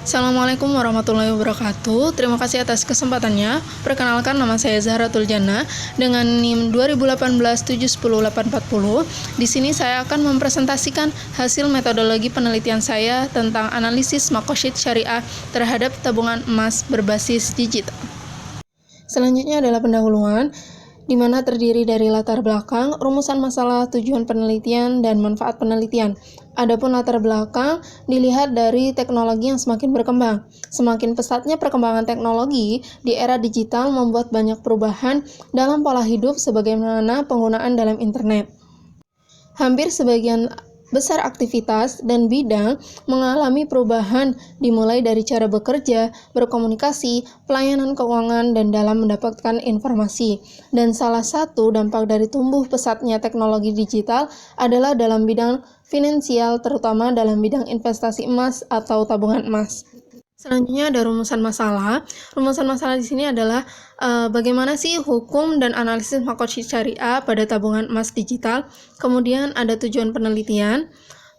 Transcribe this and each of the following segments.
Assalamualaikum warahmatullahi wabarakatuh. Terima kasih atas kesempatannya. Perkenalkan, nama saya Zahratul Jannah dengan NIM 2018710840. Di sini saya akan mempresentasikan hasil metodologi penelitian saya tentang analisis makosyid syariah terhadap tabungan emas berbasis digital. Selanjutnya adalah pendahuluan, di mana terdiri dari latar belakang, rumusan masalah, tujuan penelitian, dan manfaat penelitian. Adapun latar belakang dilihat dari teknologi yang semakin berkembang. Semakin pesatnya perkembangan teknologi di era digital membuat banyak perubahan dalam pola hidup sebagaimana penggunaan dalam internet. Hampir sebagian besar aktivitas dan bidang mengalami perubahan dimulai dari cara bekerja, berkomunikasi, pelayanan keuangan, dan dalam mendapatkan informasi. Dan salah satu dampak dari tumbuh pesatnya teknologi digital adalah dalam bidang finansial, terutama dalam bidang investasi emas atau tabungan emas. Selanjutnya ada rumusan masalah. Rumusan masalah di sini adalah bagaimana sih hukum dan analisis makosyid syariah pada tabungan emas digital. Kemudian ada tujuan penelitian.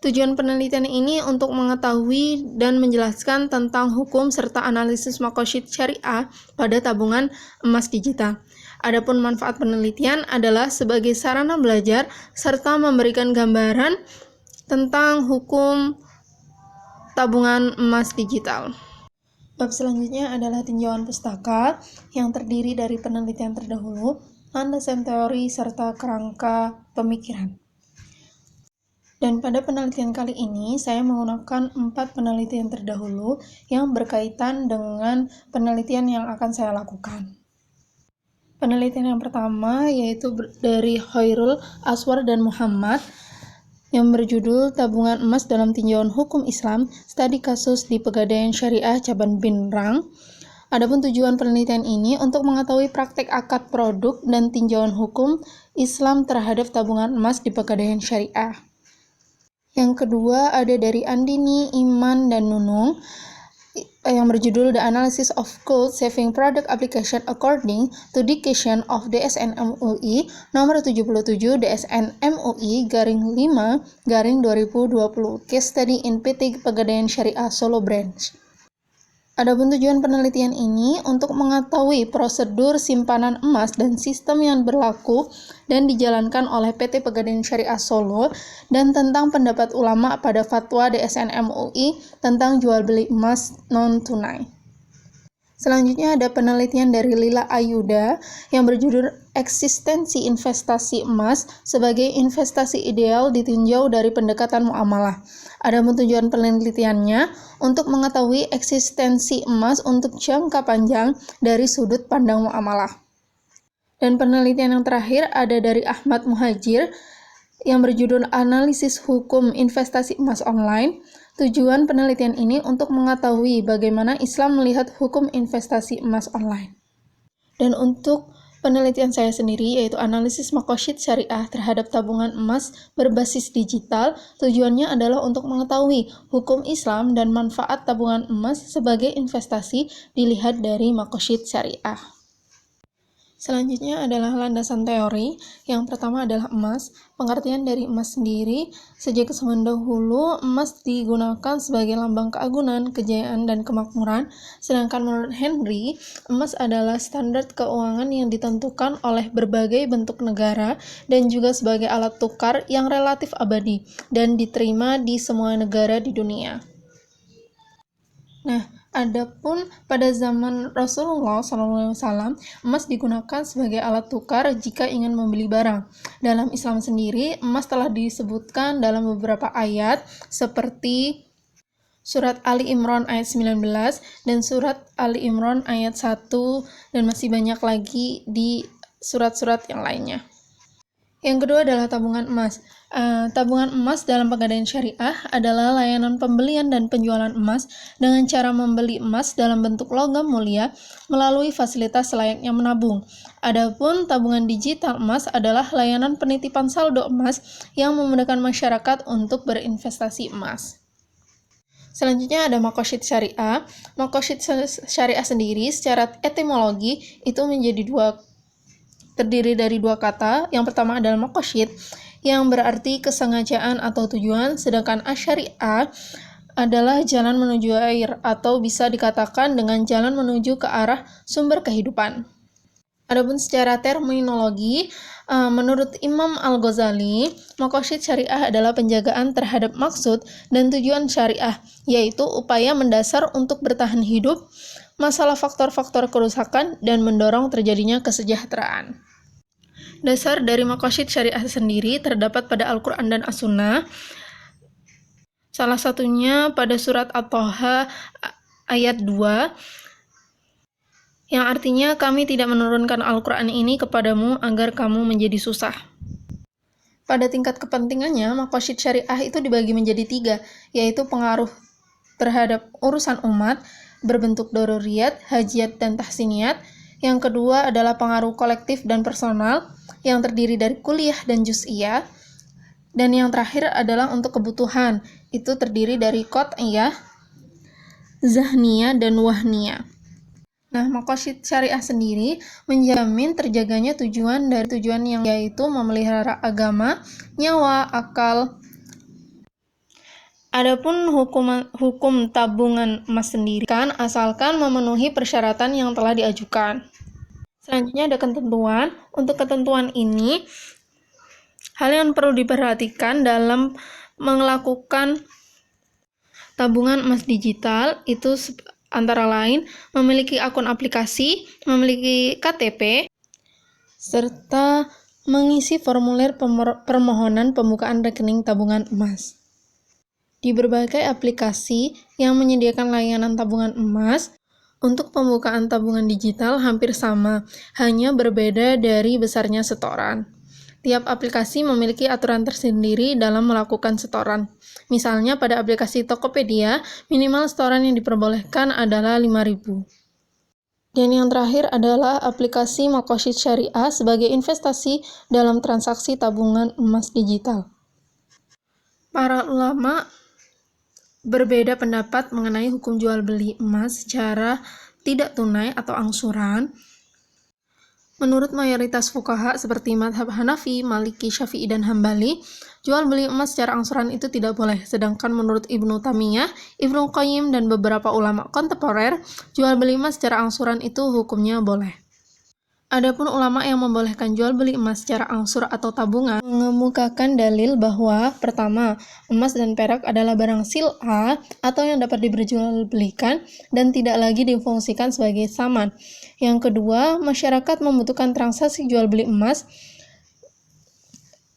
Tujuan penelitian ini untuk mengetahui dan menjelaskan tentang hukum serta analisis makosyid syariah pada tabungan emas digital. Adapun manfaat penelitian adalah sebagai sarana belajar serta memberikan gambaran tentang hukum tabungan emas digital. Bab selanjutnya adalah tinjauan pustaka yang terdiri dari penelitian terdahulu, landasan teori, serta kerangka pemikiran. Dan pada penelitian kali ini, saya menggunakan 4 penelitian terdahulu yang berkaitan dengan penelitian yang akan saya lakukan. Penelitian yang pertama yaitu dari Khairul Aswar dan Muhammad yang berjudul Tabungan Emas dalam Tinjauan Hukum Islam, Studi Kasus di Pegadaian Syariah Caban Binrang. Adapun tujuan penelitian ini untuk mengetahui praktek akad produk dan tinjauan hukum Islam terhadap tabungan emas di Pegadaian Syariah. Yang kedua ada dari Andini, Iman, dan Nunung yang berjudul The Analysis of Gold Saving Product Application According to Dictation of DSN MUI nomor 77 DSN MUI _5/2020 Case Study in PT Pegadaian Syariah Solo Branch. Adapun tujuan penelitian ini untuk mengetahui prosedur simpanan emas dan sistem yang berlaku dan dijalankan oleh PT Pegadaian Syariah Solo dan tentang pendapat ulama pada fatwa DSN MUI tentang jual beli emas non-tunai. Selanjutnya ada penelitian dari Lila Ayuda yang berjudul Eksistensi Investasi Emas sebagai Investasi Ideal ditinjau dari pendekatan muamalah. Adapun tujuan penelitiannya untuk mengetahui eksistensi emas untuk jangka panjang dari sudut pandang muamalah. Dan penelitian yang terakhir ada dari Ahmad Muhajir yang berjudul Analisis Hukum Investasi Emas Online. Tujuan penelitian ini untuk mengetahui bagaimana Islam melihat hukum investasi emas online. Dan untuk penelitian saya sendiri yaitu analisis makosyid syariah terhadap tabungan emas berbasis digital, tujuannya adalah untuk mengetahui hukum Islam dan manfaat tabungan emas sebagai investasi dilihat dari makosyid syariah. Selanjutnya adalah landasan teori. Yang pertama adalah emas. Pengertian dari emas sendiri, sejak zaman dahulu emas digunakan sebagai lambang keagungan, kejayaan, dan kemakmuran. Sedangkan menurut Henry, emas adalah standar keuangan yang ditentukan oleh berbagai bentuk negara dan juga sebagai alat tukar yang relatif abadi dan diterima di semua negara di dunia. Nah, adapun pada zaman Rasulullah SAW, emas digunakan sebagai alat tukar jika ingin membeli barang. Dalam Islam sendiri, emas telah disebutkan dalam beberapa ayat seperti Surat Ali Imran ayat 19 dan Surat Ali Imran ayat 1 dan masih banyak lagi di surat-surat yang lainnya. Yang kedua adalah tabungan emas. Tabungan emas dalam Pegadaian Syariah adalah layanan pembelian dan penjualan emas dengan cara membeli emas dalam bentuk logam mulia melalui fasilitas selayaknya menabung. Adapun tabungan digital emas adalah layanan penitipan saldo emas yang memudahkan masyarakat untuk berinvestasi emas. Selanjutnya ada makosyid syariah. Makosyid syariah sendiri secara etimologi itu terdiri dari dua kata. Yang pertama adalah makosyid yang berarti kesengajaan atau tujuan, sedangkan asyariah adalah jalan menuju air, atau bisa dikatakan dengan jalan menuju ke arah sumber kehidupan. Adapun secara terminologi, menurut Imam Al-Ghazali, maqasid syariah adalah penjagaan terhadap maksud dan tujuan syariah, yaitu upaya mendasar untuk bertahan hidup, masalah faktor-faktor kerusakan, dan mendorong terjadinya kesejahteraan. Dasar dari maqasid syariah sendiri terdapat pada Al-Quran dan As-Sunnah. Salah satunya pada surat At-Thaha ayat 2, yang artinya kami tidak menurunkan Al-Quran ini kepadamu agar kamu menjadi susah. Pada tingkat kepentingannya, maqasid syariah itu dibagi menjadi 3, yaitu pengaruh terhadap urusan umat, berbentuk daruriyat, hajiyat, dan tahsiniyat. Yang kedua adalah pengaruh kolektif dan personal, yang terdiri dari kuliah dan juz'iyah. Dan yang terakhir adalah untuk kebutuhan, itu terdiri dari qat'iyah, zahniyah, dan wahniyah. Nah, maqasid syariah sendiri menjamin terjaganya tujuan dari tujuan yang yaitu memelihara agama, nyawa, akal. Adapun hukum tabungan emas sendiri kan asalkan memenuhi persyaratan yang telah diajukan. Selanjutnya ada ketentuan. Untuk ketentuan ini, hal yang perlu diperhatikan dalam melakukan tabungan emas digital itu antara lain memiliki akun aplikasi, memiliki KTP, serta mengisi formulir permohonan pembukaan rekening tabungan emas. Di berbagai aplikasi yang menyediakan layanan tabungan emas, untuk pembukaan tabungan digital hampir sama, hanya berbeda dari besarnya setoran. Tiap aplikasi memiliki aturan tersendiri dalam melakukan setoran. Misalnya pada aplikasi Tokopedia, minimal setoran yang diperbolehkan adalah 5.000. Dan yang terakhir adalah aplikasi maqasid syariah sebagai investasi dalam transaksi tabungan emas digital. Para ulama berbeda pendapat mengenai hukum jual beli emas secara tidak tunai atau angsuran. Menurut mayoritas fuqaha seperti mazhab Hanafi, Maliki, Syafi'i, dan Hambali, jual beli emas secara angsuran itu tidak boleh. Sedangkan menurut Ibnu Taimiyah, Ibnu Qayyim, dan beberapa ulama kontemporer, jual beli emas secara angsuran itu hukumnya boleh. Adapun ulama yang membolehkan jual beli emas secara angsur atau tabungan mengemukakan dalil bahwa pertama, emas dan perak adalah barang sil'ah atau yang dapat diperjualbelikan dan tidak lagi difungsikan sebagai saman. Yang kedua, masyarakat membutuhkan transaksi jual beli emas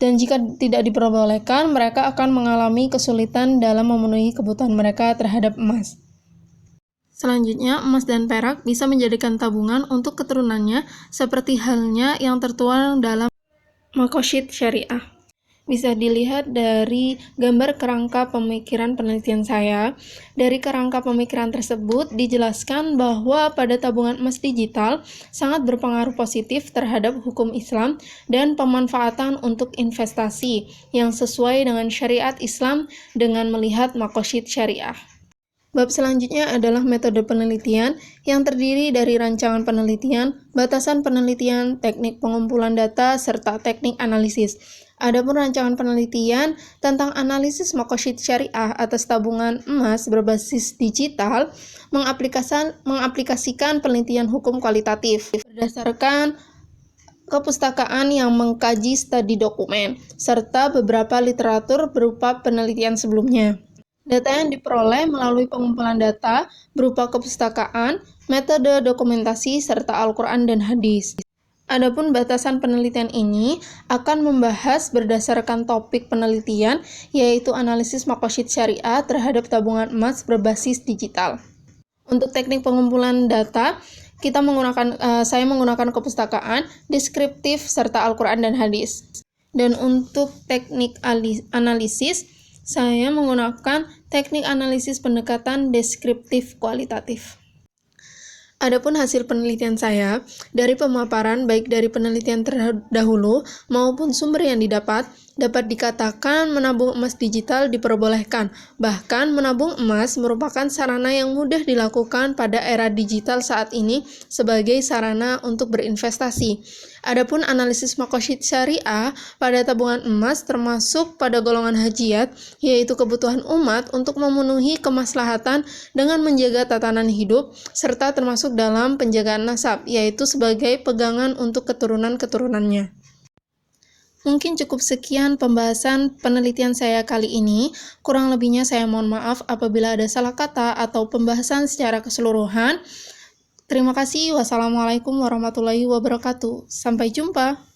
dan jika tidak diperbolehkan, mereka akan mengalami kesulitan dalam memenuhi kebutuhan mereka terhadap emas. Selanjutnya, emas dan perak bisa menjadikan tabungan untuk keturunannya seperti halnya yang tertuang dalam maqasid syariah. Bisa dilihat dari gambar kerangka pemikiran penelitian saya. Dari kerangka pemikiran tersebut dijelaskan bahwa pada tabungan emas digital sangat berpengaruh positif terhadap hukum Islam dan pemanfaatan untuk investasi yang sesuai dengan syariat Islam dengan melihat maqasid syariah. Bab selanjutnya adalah metode penelitian yang terdiri dari rancangan penelitian, batasan penelitian, teknik pengumpulan data, serta teknik analisis. Adapun rancangan penelitian tentang analisis maqasid syariah atas tabungan emas berbasis digital mengaplikasikan penelitian hukum kualitatif berdasarkan kepustakaan yang mengkaji studi dokumen, serta beberapa literatur berupa penelitian sebelumnya. Data yang diperoleh melalui pengumpulan data berupa kepustakaan, metode dokumentasi, serta Al-Quran dan hadis. Adapun batasan penelitian ini akan membahas berdasarkan topik penelitian, yaitu analisis maqasid syariah terhadap tabungan emas berbasis digital. Untuk teknik pengumpulan data, saya menggunakan kepustakaan, deskriptif, serta Al-Quran dan hadis. Dan untuk teknik analisis, saya menggunakan teknik analisis pendekatan deskriptif kualitatif. Adapun hasil penelitian saya, dari pemaparan baik dari penelitian terdahulu maupun sumber yang didapat, Dapat dikatakan menabung emas digital diperbolehkan. Bahkan menabung emas merupakan sarana yang mudah dilakukan pada era digital saat ini sebagai sarana untuk berinvestasi. Adapun analisis makosid syariah pada tabungan emas termasuk pada golongan hajiyat, yaitu kebutuhan umat untuk memenuhi kemaslahatan dengan menjaga tatanan hidup, serta termasuk dalam penjagaan nasab, yaitu sebagai pegangan untuk keturunan-keturunannya. Mungkin cukup sekian pembahasan penelitian saya kali ini. Kurang lebihnya saya mohon maaf apabila ada salah kata atau pembahasan secara keseluruhan. Terima kasih. Wassalamualaikum warahmatullahi wabarakatuh. Sampai jumpa.